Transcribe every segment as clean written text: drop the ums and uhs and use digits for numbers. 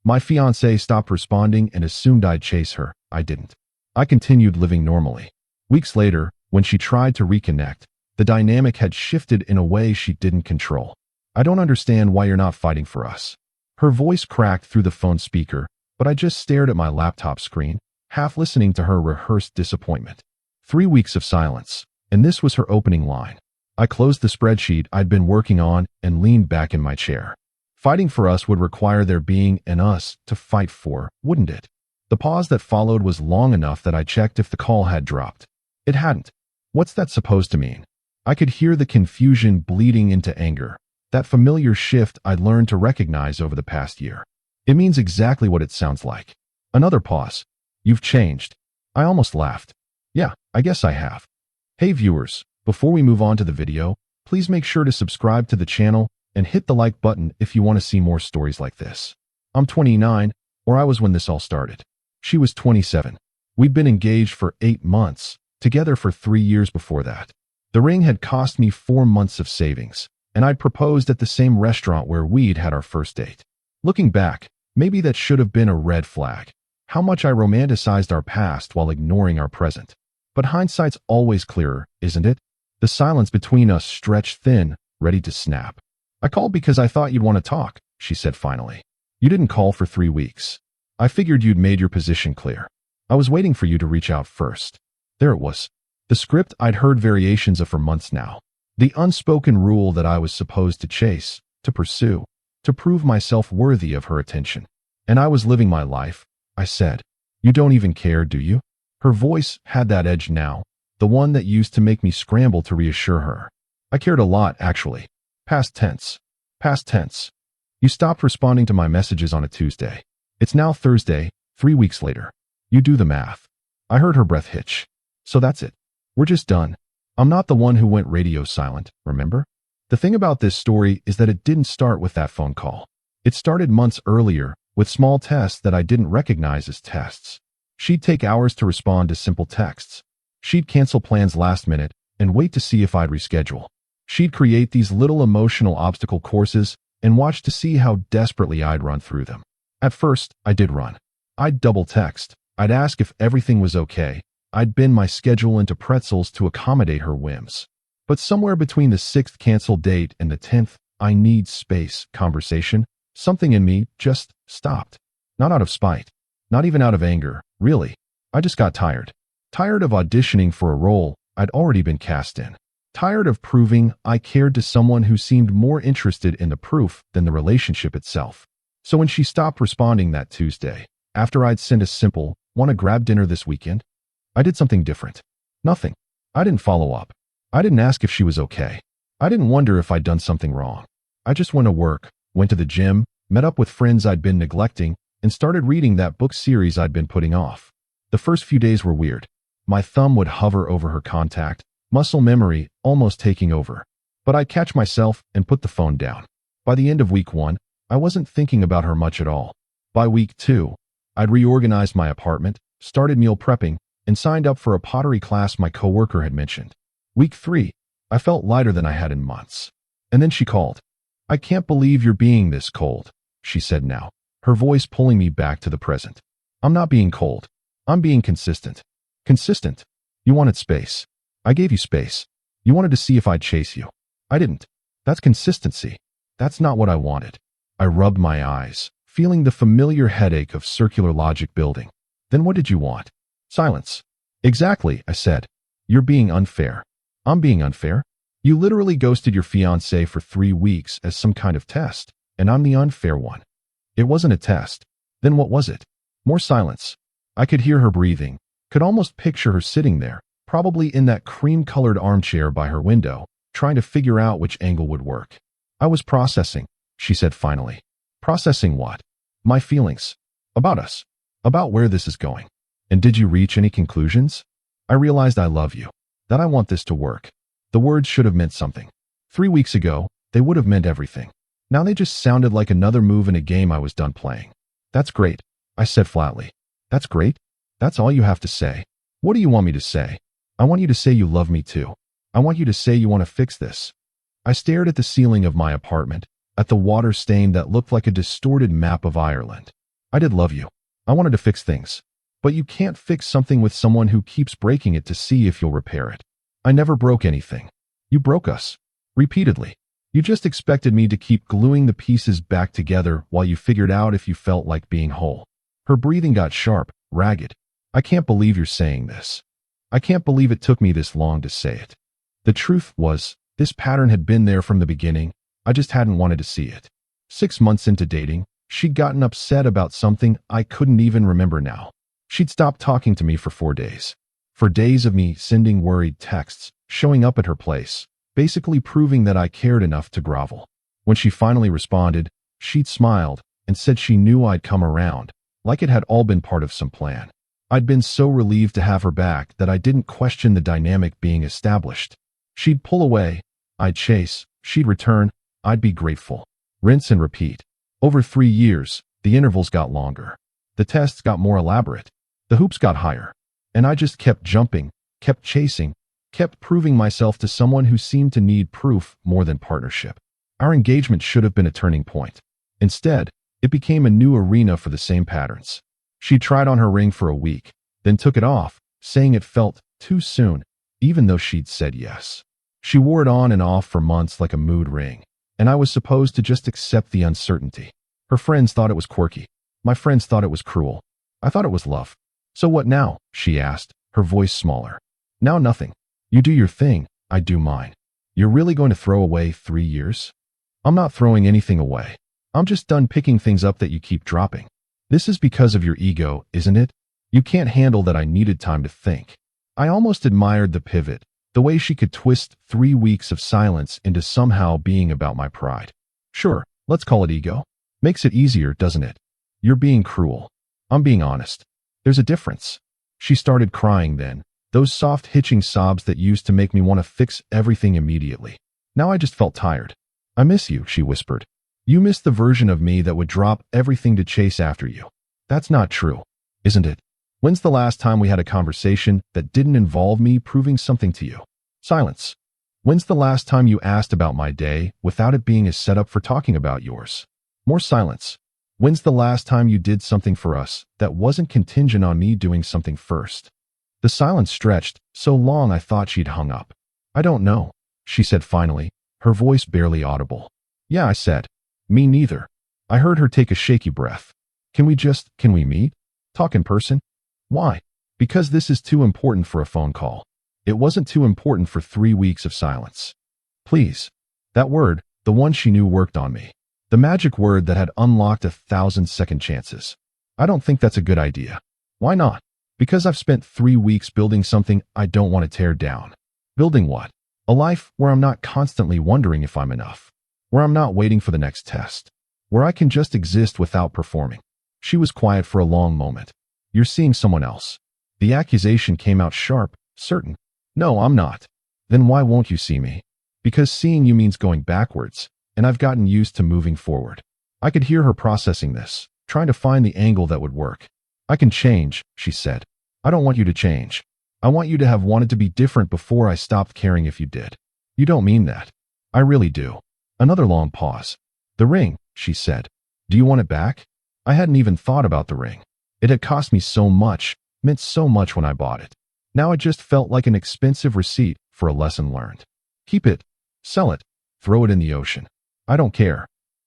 My fiancée stopped responding and assumed I'd chase her. I didn't. I continued living normally. Weeks later, when she tried to reconnect, the dynamic had shifted in a way she didn't control. I don't understand why you're not fighting for us. Her voice cracked through the phone speaker, but I just stared at my laptop screen, half listening to her rehearsed disappointment. 3 weeks of silence, and this was her opening line. I closed the spreadsheet I'd been working on and leaned back in my chair. Fighting for us would require there being an us to fight for, wouldn't it? The pause that followed was long enough that I checked if the call had dropped. It hadn't. What's that supposed to mean? I could hear the confusion bleeding into anger, that familiar shift I'd learned to recognize over the past year. It means exactly what it sounds like. Another pause. You've changed. I almost laughed. Yeah, I guess I have. Hey viewers, before we move on to the video, please make sure to subscribe to the channel and hit the like button if you want to see more stories like this. I'm 29, or I was when this all started. She was 27. We'd been engaged for 8 months, together for 3 years before that. The ring had cost me 4 months of savings, and I'd proposed at the same restaurant where we'd had our first date. Looking back, maybe that should have been a red flag. How much I romanticized our past while ignoring our present. But hindsight's always clearer, isn't it? The silence between us stretched thin, ready to snap. I called because I thought you'd want to talk, she said finally. You didn't call for 3 weeks. I figured you'd made your position clear. I was waiting for you to reach out first. There it was. The script I'd heard variations of for months now. The unspoken rule that I was supposed to chase, to pursue, to prove myself worthy of her attention. And I was living my life. I said, "You don't even care, do you?" Her voice had that edge now, the one that used to make me scramble to reassure her. I cared a lot, actually. Past tense. Past tense. You stopped responding to my messages on a Tuesday. It's now Thursday, 3 weeks later. You do the math. I heard her breath hitch. So that's it. We're just done. I'm not the one who went radio silent, remember? The thing about this story is that it didn't start with that phone call. It started months earlier, with small tests that I didn't recognize as tests. She'd take hours to respond to simple texts. She'd cancel plans last minute and wait to see if I'd reschedule. She'd create these little emotional obstacle courses and watch to see how desperately I'd run through them. At first, I did run. I'd double text. I'd ask if everything was okay. I'd bend my schedule into pretzels to accommodate her whims. But somewhere between the 6th canceled date and the 10th, I need space conversation, something in me just stopped. Not out of spite. Not even out of anger, really. I just got tired. Tired of auditioning for a role I'd already been cast in. Tired of proving I cared to someone who seemed more interested in the proof than the relationship itself. So when she stopped responding that Tuesday, after I'd sent a simple, "Want to grab dinner this weekend?" I did something different. Nothing. I didn't follow up. I didn't ask if she was okay. I didn't wonder if I'd done something wrong. I just went to work, went to the gym, met up with friends I'd been neglecting, and started reading that book series I'd been putting off. The first few days were weird. My thumb would hover over her contact, muscle memory almost taking over. But I'd catch myself and put the phone down. By the end of week 1, I wasn't thinking about her much at all. By week 2, I'd reorganized my apartment, started meal prepping, and signed up for a pottery class my coworker had mentioned. Week 3, I felt lighter than I had in months. And then she called. "I can't believe you're being this cold," she said now, her voice pulling me back to the present. "I'm not being cold. I'm being consistent." Consistent? You wanted space. I gave you space. You wanted to see if I'd chase you. I didn't. That's consistency. That's not what I wanted. I rubbed my eyes, feeling the familiar headache of circular logic building. Then what did you want? Silence. Exactly, I said. You're being unfair. I'm being unfair? You literally ghosted your fiancé for 3 weeks as some kind of test, and I'm the unfair one. It wasn't a test. Then what was it? More silence. I could hear her breathing, could almost picture her sitting there, probably in that cream-colored armchair by her window, trying to figure out which angle would work. I was processing, she said finally. Processing what? My feelings. About us. About where this is going. And did you reach any conclusions? I realized I love you. That I want this to work. The words should have meant something. 3 weeks ago, they would have meant everything. Now they just sounded like another move in a game I was done playing. That's great, I said flatly. That's great? That's all you have to say. What do you want me to say? I want you to say you love me too. I want you to say you want to fix this. I stared at the ceiling of my apartment, at the water stain that looked like a distorted map of Ireland. I did love you. I wanted to fix things. But you can't fix something with someone who keeps breaking it to see if you'll repair it. I never broke anything. You broke us. Repeatedly. You just expected me to keep gluing the pieces back together while you figured out if you felt like being whole. Her breathing got sharp, ragged. I can't believe you're saying this. I can't believe it took me this long to say it. The truth was, this pattern had been there from the beginning. I just hadn't wanted to see it. 6 months into dating, she'd gotten upset about something I couldn't even remember now. She'd stopped talking to me for 4 days. For days of me sending worried texts, showing up at her place, basically proving that I cared enough to grovel. When she finally responded, she'd smiled and said she knew I'd come around, like it had all been part of some plan. I'd been so relieved to have her back that I didn't question the dynamic being established. She'd pull away, I'd chase, she'd return, I'd be grateful. Rinse and repeat. Over 3 years, the intervals got longer. The tests got more elaborate. The hoops got higher. And I just kept jumping, kept chasing, kept proving myself to someone who seemed to need proof more than partnership. Our engagement should have been a turning point. Instead, it became a new arena for the same patterns. She tried on her ring for a week, then took it off, saying it felt too soon, even though she'd said yes. She wore it on and off for months like a mood ring, and I was supposed to just accept the uncertainty. Her friends thought it was quirky. My friends thought it was cruel. I thought it was love. So what now? She asked, her voice smaller. Now nothing. You do your thing, I do mine. You're really going to throw away 3 years? I'm not throwing anything away. I'm just done picking things up that you keep dropping. This is because of your ego, isn't it? You can't handle that I needed time to think. I almost admired the pivot, the way she could twist 3 weeks of silence into somehow being about my pride. Sure, let's call it ego. Makes it easier, doesn't it? You're being cruel. I'm being honest. There's a difference. She started crying then, those soft hitching sobs that used to make me want to fix everything immediately. Now I just felt tired. I miss you, she whispered. You miss the version of me that would drop everything to chase after you. That's not true, isn't it? When's the last time we had a conversation that didn't involve me proving something to you? Silence. When's the last time you asked about my day without it being a setup for talking about yours? More silence. When's the last time you did something for us that wasn't contingent on me doing something first? The silence stretched so long I thought she'd hung up. I don't know, she said finally, her voice barely audible. Yeah, I said. Me neither. I heard her take a shaky breath. Can we meet? Talk in person? Why? Because this is too important for a phone call. It wasn't too important for 3 weeks of silence. Please. That word, the one she knew worked on me. The magic word that had unlocked 1,000 second chances. I don't think that's a good idea. Why not? Because I've spent 3 weeks building something I don't want to tear down. Building what? A life where I'm not constantly wondering if I'm enough. Where I'm not waiting for the next test. Where I can just exist without performing. She was quiet for a long moment. You're seeing someone else. The accusation came out sharp, certain. No, I'm not. Then why won't you see me? Because seeing you means going backwards, and I've gotten used to moving forward. I could hear her processing this, trying to find the angle that would work. I can change, she said. I don't want you to change. I want you to have wanted to be different before I stopped caring if you did. You don't mean that. I really do. Another long pause. The ring, she said. Do you want it back? I hadn't even thought about the ring. It had cost me so much, meant so much when I bought it. Now it just felt like an expensive receipt for a lesson learned. Keep it. Sell it. Throw it in the ocean. I don't care.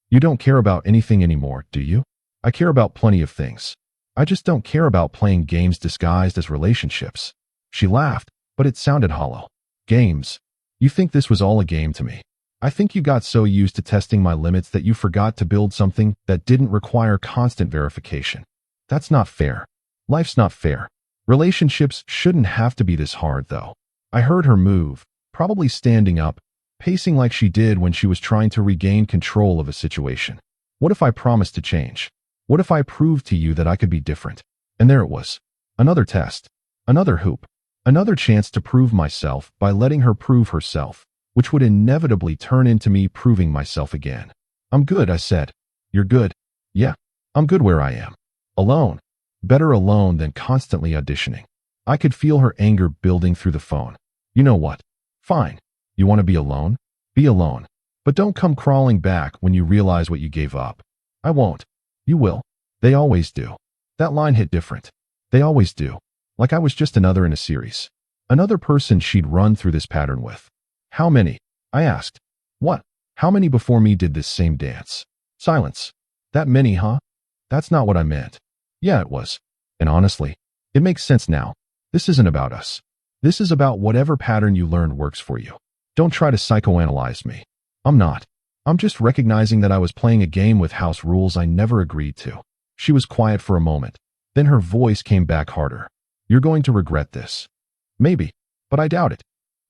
You don't care about anything anymore, do you? I care about plenty of things. I just don't care about playing games disguised as relationships. She laughed, but it sounded hollow. Games. You think this was all a game to me? I think you got so used to testing my limits that you forgot to build something that didn't require constant verification. That's not fair. Life's not fair. Relationships shouldn't have to be this hard, though. I heard her move, probably standing up, pacing like she did when she was trying to regain control of a situation. What if I promised to change? What if I proved to you that I could be different? And there it was. Another test. Another hoop. Another chance to prove myself by letting her prove herself, which would inevitably turn into me proving myself again. I'm good, I said. You're good? Yeah, I'm good where I am. Alone. Better alone than constantly auditioning. I could feel her anger building through the phone. You know what? Fine. You want to be alone? Be alone. But don't come crawling back when you realize what you gave up. I won't. You will. They always do. That line hit different. They always do. Like I was just another in a series. Another person she'd run through this pattern with. How many? I asked. What? How many before me did this same dance? Silence. That many, huh? That's not what I meant. Yeah, it was. And honestly, it makes sense now. This isn't about us. This is about whatever pattern you learned works for you. Don't try to psychoanalyze me. I'm not. I'm just recognizing that I was playing a game with house rules I never agreed to. She was quiet for a moment. Then her voice came back harder. You're going to regret this. Maybe, but I doubt it.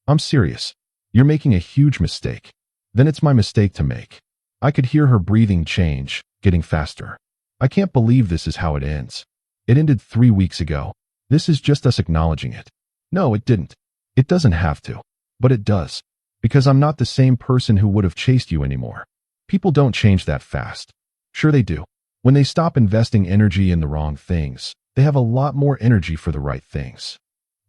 I'm serious. You're making a huge mistake. Then it's my mistake to make. I could hear her breathing change, getting faster. I can't believe this is how it ends. It ended 3 weeks ago. This is just us acknowledging it. No, it didn't. It doesn't have to. But it does. Because I'm not the same person who would have chased you anymore. People don't change that fast. Sure they do. When they stop investing energy in the wrong things, they have a lot more energy for the right things.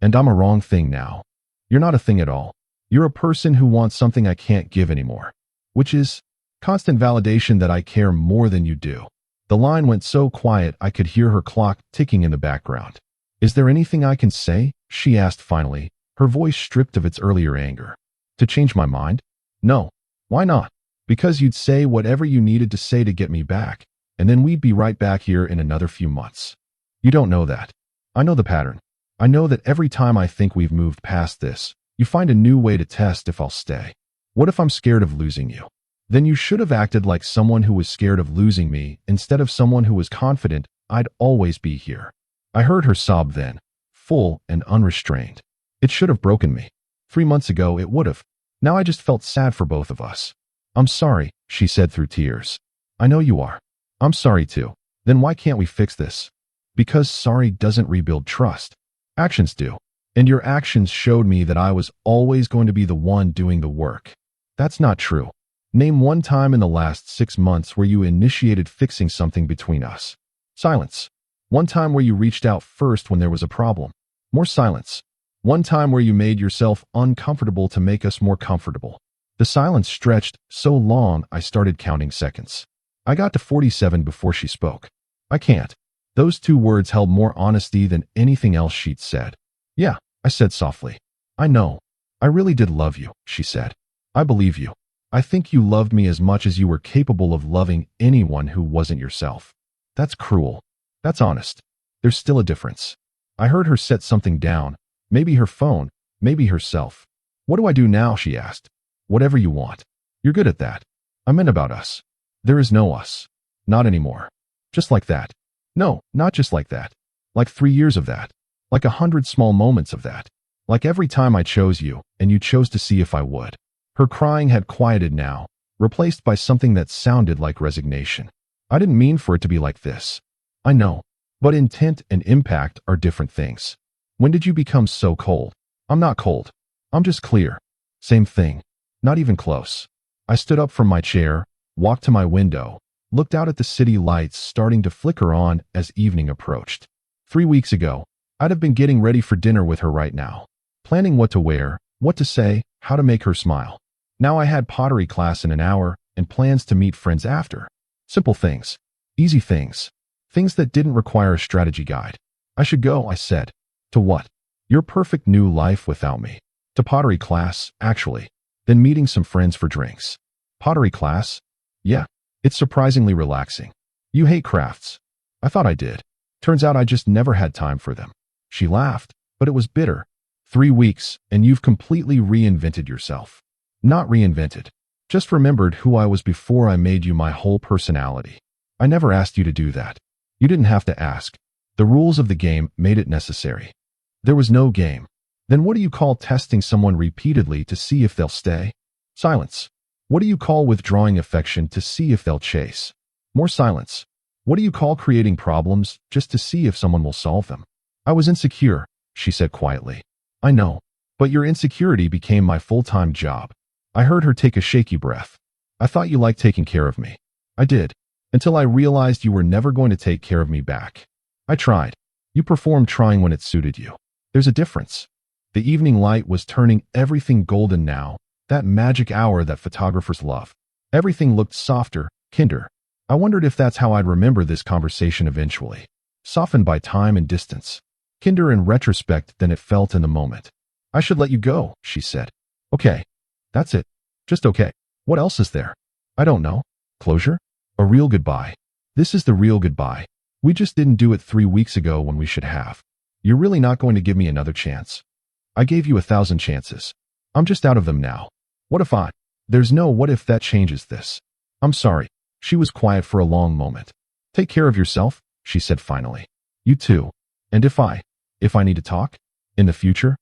And I'm a wrong thing now. You're not a thing at all. You're a person who wants something I can't give anymore. Which is constant validation that I care more than you do. The line went so quiet I could hear her clock ticking in the background. Is there anything I can say? She asked finally, her voice stripped of its earlier anger. To change my mind? No. Why not? Because you'd say whatever you needed to say to get me back, and then we'd be right back here in another few months. You don't know that. I know the pattern. I know that every time I think we've moved past this, you find a new way to test if I'll stay. What if I'm scared of losing you? Then you should have acted like someone who was scared of losing me instead of someone who was confident I'd always be here. I heard her sob then, full and unrestrained. It should have broken me. 3 months ago it would have. Now I just felt sad for both of us. I'm sorry, she said through tears. I know you are. I'm sorry too. Then why can't we fix this? Because sorry doesn't rebuild trust. Actions do. And your actions showed me that I was always going to be the one doing the work. That's not true. Name one time in the last 6 months where you initiated fixing something between us. Silence. One time where you reached out first when there was a problem. More silence. One time where you made yourself uncomfortable to make us more comfortable. The silence stretched so long I started counting seconds. I got to 47 before she spoke. I can't. Those 2 words held more honesty than anything else she'd said. Yeah, I said softly. I know. I really did love you, she said. I believe you. I think you loved me as much as you were capable of loving anyone who wasn't yourself. That's cruel. That's honest. There's still a difference. I heard her set something down. Maybe her phone, maybe herself. What do I do now? She asked. Whatever you want. You're good at that. I meant about us. There is no us. Not anymore. Just like that. No, not just like that. Like 3 years of that. Like 100 small moments of that. Like every time I chose you, and you chose to see if I would. Her crying had quieted now, replaced by something that sounded like resignation. I didn't mean for it to be like this. I know. But intent and impact are different things. When did you become so cold? I'm not cold. I'm just clear. Same thing. Not even close. I stood up from my chair, walked to my window, looked out at the city lights starting to flicker on as evening approached. 3 weeks ago, I'd have been getting ready for dinner with her right now, planning what to wear, what to say, how to make her smile. Now I had pottery class in an hour and plans to meet friends after. Simple things. Easy things. Things that didn't require a strategy guide. I should go, I said. To what? Your perfect new life without me. To pottery class, actually. Then meeting some friends for drinks. Pottery class? Yeah. It's surprisingly relaxing. You hate crafts. I thought I did. Turns out I just never had time for them. She laughed, but it was bitter. 3 weeks, and you've completely reinvented yourself. Not reinvented. Just remembered who I was before I made you my whole personality. I never asked you to do that. You didn't have to ask. The rules of the game made it necessary. There was no game. Then what do you call testing someone repeatedly to see if they'll stay? Silence. What do you call withdrawing affection to see if they'll chase? More silence. What do you call creating problems just to see if someone will solve them? I was insecure, she said quietly. I know. But your insecurity became my full-time job. I heard her take a shaky breath. I thought you liked taking care of me. I did. Until I realized you were never going to take care of me back. I tried. You performed trying when it suited you. There's a difference. The evening light was turning everything golden now, that magic hour that photographers love. Everything looked softer, kinder. I wondered if that's how I'd remember this conversation eventually, softened by time and distance, kinder in retrospect than it felt in the moment. I should let you go, she said. Okay. That's it. Just okay. What else is there? I don't know. Closure? A real goodbye. This is the real goodbye. We just didn't do it 3 weeks ago when we should have. You're really not going to give me another chance? I gave you 1,000 chances. I'm just out of them now. What if I? There's no what if that changes this. I'm sorry. She was quiet for a long moment. Take care of yourself, she said finally. You too. And if I need to talk? In the future?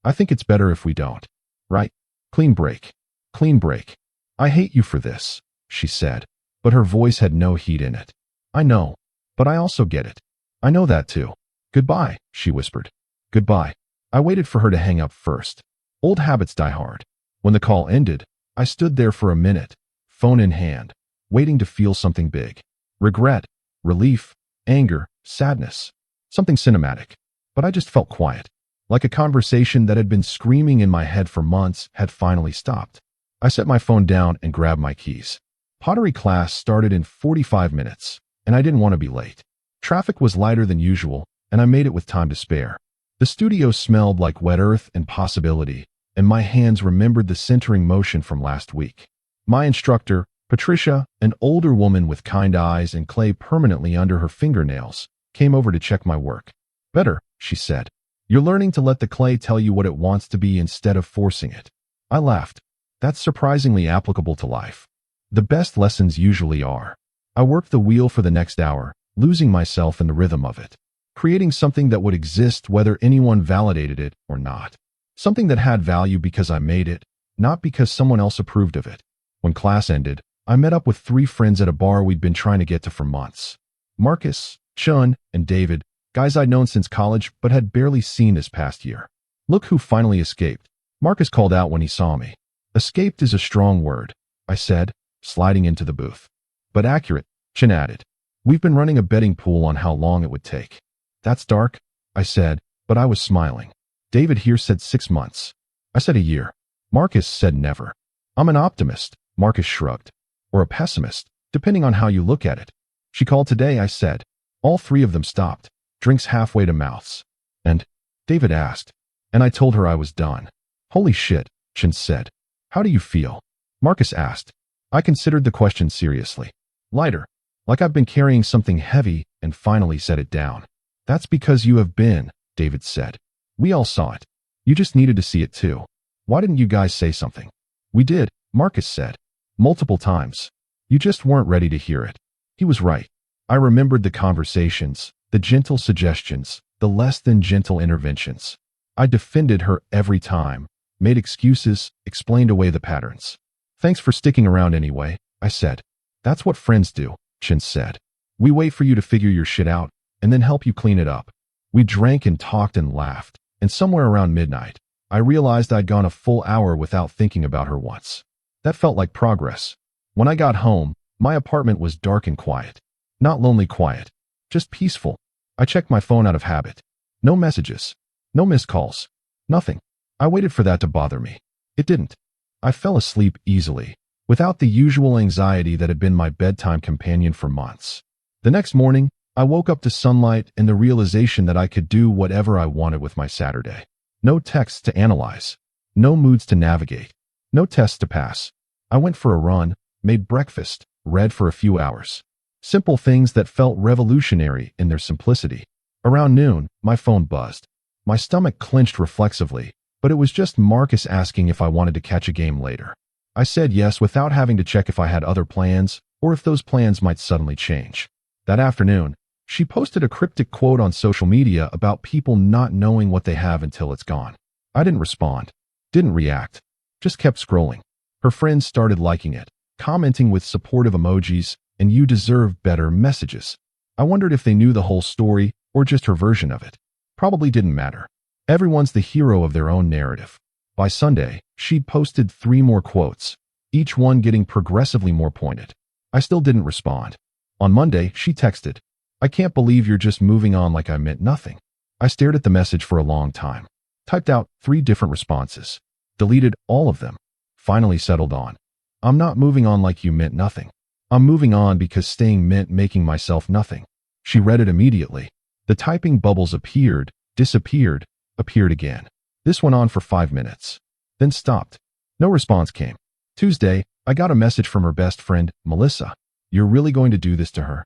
I think it's better if we don't. Right? Clean break. Clean break. I hate you for this, she said, but her voice had no heat in it. I know, but I also get it. I know that too. Goodbye, she whispered. Goodbye. I waited for her to hang up first. Old habits die hard. When the call ended, I stood there for a minute, phone in hand, waiting to feel something big. Regret, relief, anger, sadness. Something cinematic. But I just felt quiet. Like a conversation that had been screaming in my head for months had finally stopped. I set my phone down and grabbed my keys. Pottery class started in 45 minutes, and I didn't want to be late. Traffic was lighter than usual, and I made it with time to spare. The studio smelled like wet earth and possibility, and my hands remembered the centering motion from last week. My instructor, Patricia, an older woman with kind eyes and clay permanently under her fingernails, came over to check my work. Better, she said. You're learning to let the clay tell you what it wants to be instead of forcing it. I laughed. That's surprisingly applicable to life. The best lessons usually are. I worked the wheel for the next hour, losing myself in the rhythm of it, creating something that would exist whether anyone validated it or not. Something that had value because I made it, not because someone else approved of it. When class ended, I met up with 3 friends at a bar we'd been trying to get to for months. Marcus, Chun, and David, guys I'd known since college but had barely seen this past year. Look who finally escaped. Marcus called out when he saw me. Escaped is a strong word, I said, sliding into the booth. But accurate, Chun added. We've been running a betting pool on how long it would take. That's dark, I said, but I was smiling. David here said 6 months. I said a year. Marcus said never. I'm an optimist, Marcus shrugged. Or a pessimist, depending on how you look at it. She called today, I said. All 3 of them stopped, drinks halfway to mouths. And? David asked. And I told her I was done. Holy shit, Chun said. How do you feel? Marcus asked. I considered the question seriously. Lighter. Like I've been carrying something heavy and finally set it down. That's because you have been, David said. We all saw it. You just needed to see it too. Why didn't you guys say something? We did, Marcus said. Multiple times. You just weren't ready to hear it. He was right. I remembered the conversations, the gentle suggestions, the less than gentle interventions. I defended her every time, made excuses, explained away the patterns. Thanks for sticking around anyway, I said. That's what friends do, Chin said. We wait for you to figure your shit out, and then help you clean it up. We drank and talked and laughed, and somewhere around midnight, I realized I'd gone a full hour without thinking about her once. That felt like progress. When I got home, my apartment was dark and quiet. Not lonely quiet, just peaceful. I checked my phone out of habit. No messages. No missed calls. Nothing. I waited for that to bother me. It didn't. I fell asleep easily, without the usual anxiety that had been my bedtime companion for months. The next morning, I woke up to sunlight and the realization that I could do whatever I wanted with my Saturday. No texts to analyze. No moods to navigate. No tests to pass. I went for a run, made breakfast, read for a few hours. Simple things that felt revolutionary in their simplicity. Around noon, my phone buzzed. My stomach clenched reflexively, but it was just Marcus asking if I wanted to catch a game later. I said yes without having to check if I had other plans or if those plans might suddenly change. That afternoon, she posted a cryptic quote on social media about people not knowing what they have until it's gone. I didn't respond, didn't react, just kept scrolling. Her friends started liking it, commenting with supportive emojis and "you deserve better" messages. I wondered if they knew the whole story or just her version of it. Probably didn't matter. Everyone's the hero of their own narrative. By Sunday, she'd posted 3 more quotes, each one getting progressively more pointed. I still didn't respond. On Monday, she texted, "I can't believe you're just moving on like I meant nothing." I stared at the message for a long time. Typed out 3 different responses. Deleted all of them. Finally settled on, "I'm not moving on like you meant nothing." I'm moving on because staying meant making myself nothing. She read it immediately. The typing bubbles appeared, disappeared, appeared again. This went on for 5 minutes. Then stopped. No response came. Tuesday, I got a message from her best friend, Melissa. You're really going to do this to her?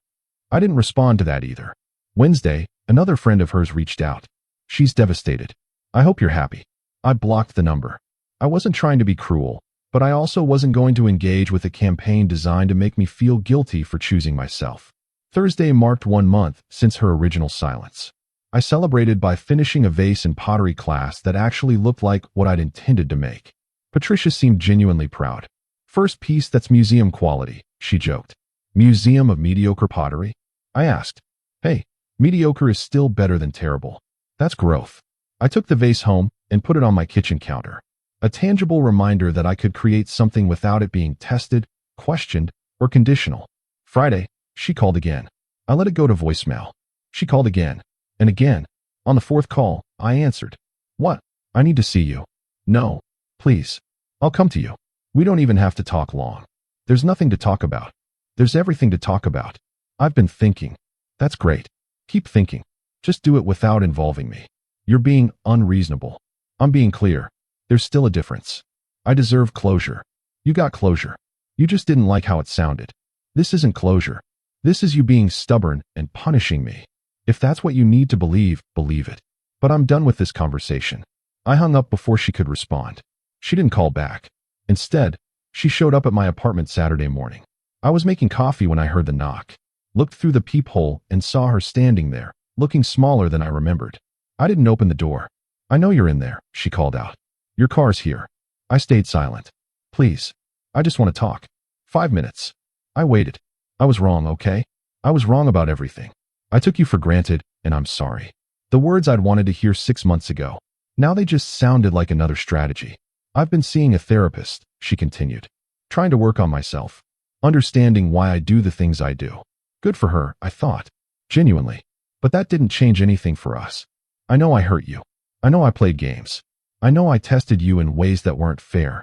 I didn't respond to that either. Wednesday, another friend of hers reached out. She's devastated. I hope you're happy. I blocked the number. I wasn't trying to be cruel, but I also wasn't going to engage with a campaign designed to make me feel guilty for choosing myself. Thursday marked 1 month since her original silence. I celebrated by finishing a vase in pottery class that actually looked like what I'd intended to make. Patricia seemed genuinely proud. First piece that's museum quality, she joked. Museum of mediocre pottery? I asked. Hey, mediocre is still better than terrible. That's growth. I took the vase home and put it on my kitchen counter. A tangible reminder that I could create something without it being tested, questioned, or conditional. Friday, she called again. I let it go to voicemail. She called again, and again. On the 4th call, I answered. What? I need to see you. No, please. I'll come to you. We don't even have to talk long. There's nothing to talk about. There's everything to talk about. I've been thinking. That's great. Keep thinking. Just do it without involving me. You're being unreasonable. I'm being clear. There's still a difference. I deserve closure. You got closure. You just didn't like how it sounded. This isn't closure. This is you being stubborn and punishing me. If that's what you need to believe, believe it. But I'm done with this conversation. I hung up before she could respond. She didn't call back. Instead, she showed up at my apartment Saturday morning. I was making coffee when I heard the knock. Looked through the peephole and saw her standing there, looking smaller than I remembered. I didn't open the door. I know you're in there, she called out. Your car's here. I stayed silent. Please. I just want to talk. 5 minutes. I waited. I was wrong, okay? I was wrong about everything. I took you for granted, and I'm sorry. The words I'd wanted to hear 6 months ago. Now they just sounded like another strategy. I've been seeing a therapist, she continued. Trying to work on myself. Understanding why I do the things I do. Good for her, I thought. Genuinely. But that didn't change anything for us. I know I hurt you. I know I played games. I know I tested you in ways that weren't fair.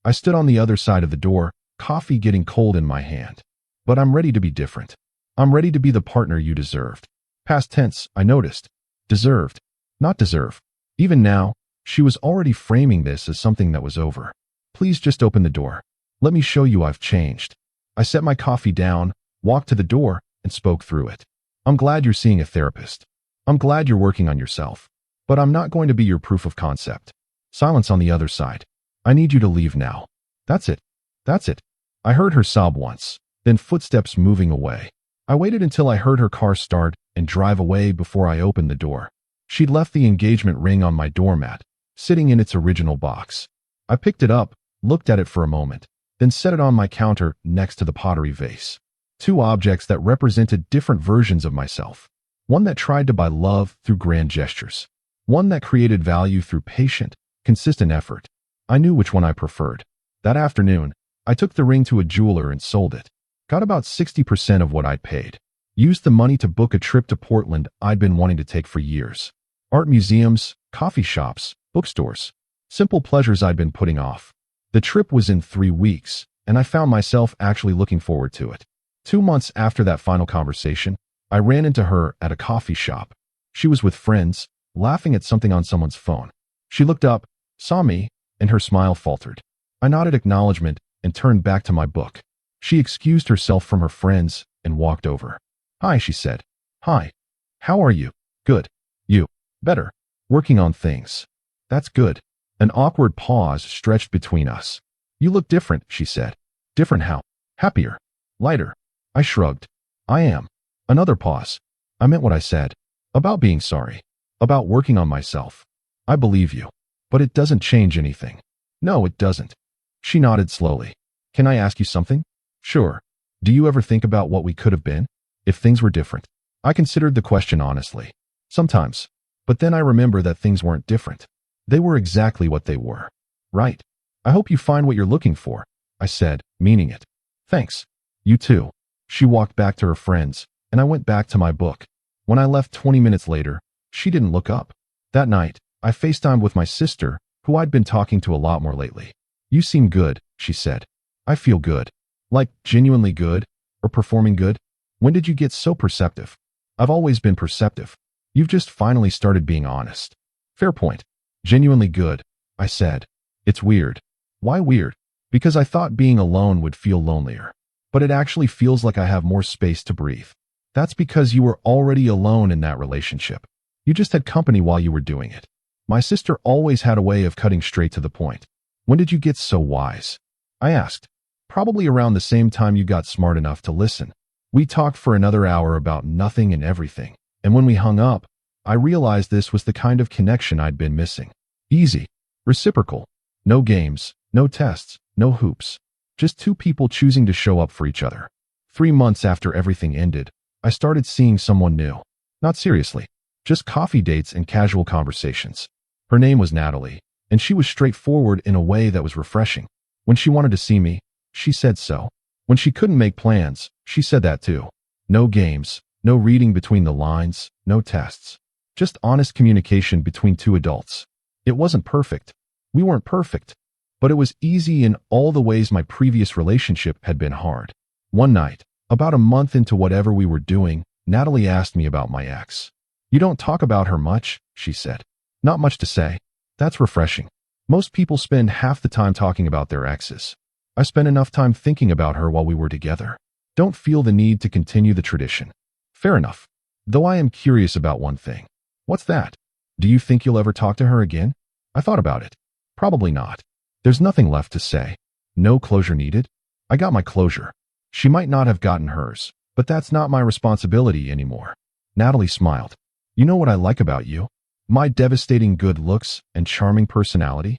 I stood on the other side of the door, coffee getting cold in my hand. But I'm ready to be different. I'm ready to be the partner you deserved. Past tense, I noticed. Deserved. Not deserve. Even now, she was already framing this as something that was over. Please just open the door. Let me show you I've changed. I set my coffee down, walked to the door, and spoke through it. I'm glad you're seeing a therapist. I'm glad you're working on yourself. But I'm not going to be your proof of concept. Silence on the other side. I need you to leave now. That's it. That's it. I heard her sob once, then footsteps moving away. I waited until I heard her car start and drive away before I opened the door. She'd left the engagement ring on my doormat, sitting in its original box. I picked it up, looked at it for a moment, then set it on my counter next to the pottery vase. 2 objects that represented different versions of myself. One that tried to buy love through grand gestures. One that created value through patient, consistent effort. I knew which one I preferred. That afternoon, I took the ring to a jeweler and sold it. Got about 60% of what I'd paid. Used the money to book a trip to Portland I'd been wanting to take for years. Art museums, coffee shops, bookstores. Simple pleasures I'd been putting off. The trip was in 3 weeks, and I found myself actually looking forward to it. 2 months after that final conversation, I ran into her at a coffee shop. She was with friends, laughing at something on someone's phone. She looked up, saw me, and her smile faltered. I nodded acknowledgement and turned back to my book. She excused herself from her friends and walked over. Hi, she said. Hi. How are you? Good. You? Better. Working on things. That's good. An awkward pause stretched between us. You look different, she said. Different how? Happier. Lighter. I shrugged. I am. Another pause. I meant what I said. About being sorry. About working on myself. I believe you. But it doesn't change anything. No, it doesn't. She nodded slowly. Can I ask you something? Sure. Do you ever think about what we could have been? If things were different? I considered the question honestly. Sometimes. But then I remember that things weren't different. They were exactly what they were. Right. I hope you find what you're looking for, I said, meaning it. Thanks. You too. She walked back to her friends, and I went back to my book. When I left 20 minutes later, she didn't look up. That night, I FaceTimed with my sister, who I'd been talking to a lot more lately. You seem good, she said. I feel good. Like, genuinely good. Or performing good? When did you get so perceptive? I've always been perceptive. You've just finally started being honest. Fair point. Genuinely good, I said. It's weird. Why weird? Because I thought being alone would feel lonelier. But it actually feels like I have more space to breathe. That's because you were already alone in that relationship. You just had company while you were doing it. My sister always had a way of cutting straight to the point. When did you get so wise? I asked. Probably around the same time you got smart enough to listen. We talked for another hour about nothing and everything. And when we hung up, I realized this was the kind of connection I'd been missing. Easy. Reciprocal. No games, no tests, no hoops. Just two people choosing to show up for each other. 3 months after everything ended, I started seeing someone new. Not seriously. Just coffee dates and casual conversations. Her name was Natalie, and she was straightforward in a way that was refreshing. When she wanted to see me, she said so. When she couldn't make plans, she said that too. No games, no reading between the lines, no tests. Just honest communication between two adults. It wasn't perfect. We weren't perfect. But it was easy in all the ways my previous relationship had been hard. One night, about a month into whatever we were doing, Natalie asked me about my ex. You don't talk about her much, she said. Not much to say. That's refreshing. Most people spend half the time talking about their exes. I spent enough time thinking about her while we were together. Don't feel the need to continue the tradition. Fair enough. Though I am curious about one thing. What's that? Do you think you'll ever talk to her again? I thought about it. Probably not. There's nothing left to say. No closure needed. I got my closure. She might not have gotten hers, but that's not my responsibility anymore. Natalie smiled. You know what I like about you? My devastating good looks and charming personality?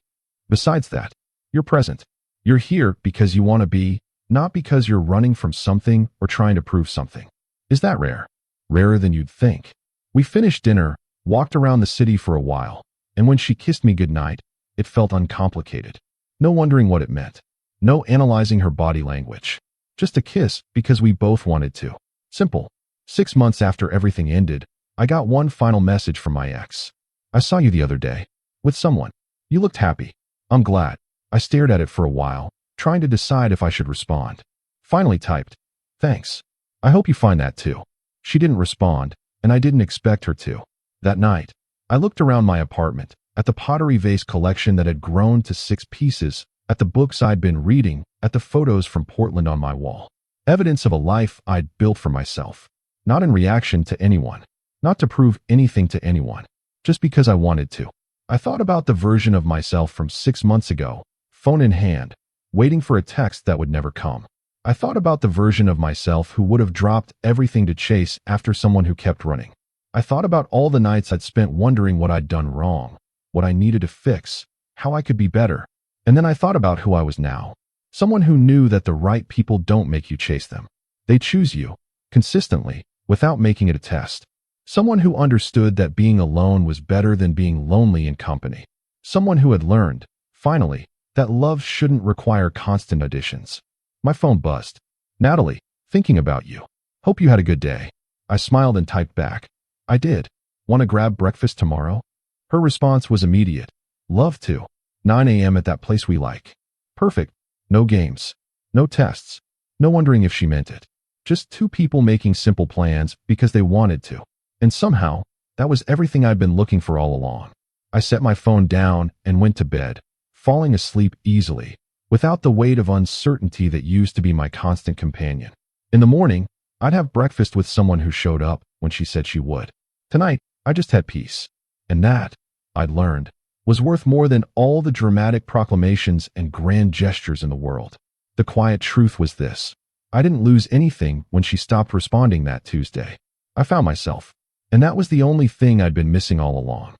Besides that, you're present. You're here because you want to be, not because you're running from something or trying to prove something. Is that rare? Rarer than you'd think. We finished dinner, walked around the city for a while, and when she kissed me goodnight, it felt uncomplicated. No wondering what it meant. No analyzing her body language. Just a kiss because we both wanted to. Simple. 6 months after everything ended, I got one final message from my ex. I saw you the other day. With someone. You looked happy. I'm glad. I stared at it for a while, trying to decide if I should respond. Finally typed. Thanks. I hope you find that too. She didn't respond, and I didn't expect her to. That night, I looked around my apartment, at the pottery vase collection that had grown to 6 pieces, at the books I'd been reading, at the photos from Portland on my wall. Evidence of a life I'd built for myself. Not in reaction to anyone. Not to prove anything to anyone. Just because I wanted to. I thought about the version of myself from 6 months ago, phone in hand, waiting for a text that would never come. I thought about the version of myself who would have dropped everything to chase after someone who kept running. I thought about all the nights I'd spent wondering what I'd done wrong, what I needed to fix, how I could be better. And then I thought about who I was now. Someone who knew that the right people don't make you chase them. They choose you, consistently, without making it a test. Someone who understood that being alone was better than being lonely in company. Someone who had learned, finally, that love shouldn't require constant auditions. My phone buzzed. Natalie, thinking about you. Hope you had a good day. I smiled and typed back. I did. Want to grab breakfast tomorrow? Her response was immediate. Love to. 9 a.m. at that place we like. Perfect. No games. No tests. No wondering if she meant it. Just two people making simple plans because they wanted to. And somehow, that was everything I'd been looking for all along. I set my phone down and went to bed, falling asleep easily, without the weight of uncertainty that used to be my constant companion. In the morning, I'd have breakfast with someone who showed up when she said she would. Tonight, I just had peace. And that, I'd learned, was worth more than all the dramatic proclamations and grand gestures in the world. The quiet truth was this. I didn't lose anything when she stopped responding that Tuesday. I found myself. And that was the only thing I'd been missing all along.